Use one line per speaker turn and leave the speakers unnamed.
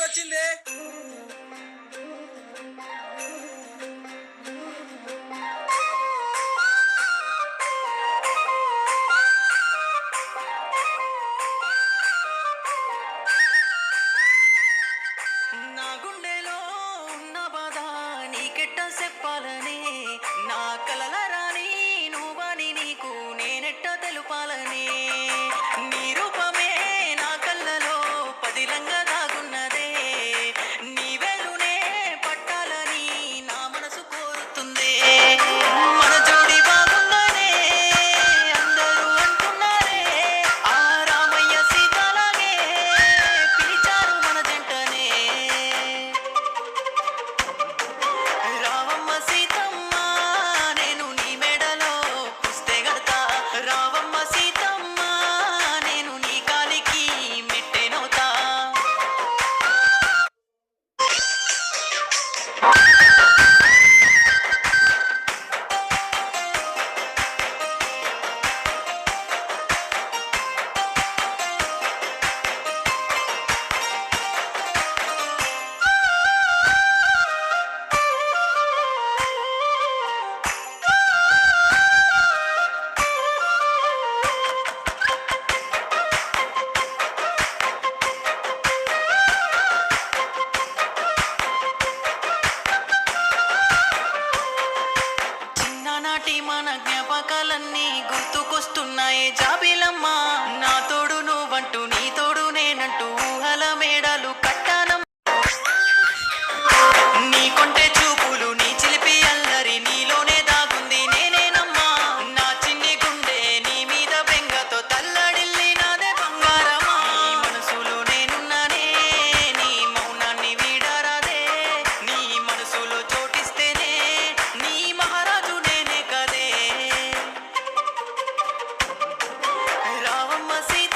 వచ్చిందే.
నా గుండెలో ఉన్న బాధ నీకెట్ట చెప్పాలని, నా కలల రాని నువ్వని నీకు నేనెట్ట తెలుపాలని. నీ రూపమే నా కళ్ళలో పదిలంగా దాగున్నదే, నీ వెలునే పట్టాలని నా మనసు కోరుతుంది. మన జోడి బాగుందనే అందరూ అంటున్నారే, ఆ రామయ్య సీతలాగే పిలిచారు మన జంటనే. రావమ్మ సీతమ్మ నేను నీ మెడలో పుస్తే గడతా, రావమ్మ సీతమ్మ నేను నీ కాలికి మెట్టెనవుతా. చిన్ననాటి మన జ్ఞాపకాలన్నీ గుర్తుకొస్తున్నాయే జాబిలమ్మ. నా తోడు నువ్వంటూ నీ తోడు నేనంటూ ఊహల మేడలు కట్టానం. నీ కొంటె చూపులు నీ చిలిపి అల్లరి నీలోనే దాగుంది నేనేనమ్మా. నా చిన్ని గుండె నీ మీద బెంగతో తల్లడిల్లి నాదే బంగారమా. నీ మనసులో నేనున్నానే, నీ మౌనాన్ని వీడరాదే, నీ మనసులో చోటిస్తేనే నీ మహారాజు నేనే కదే. రావమ్మ సీత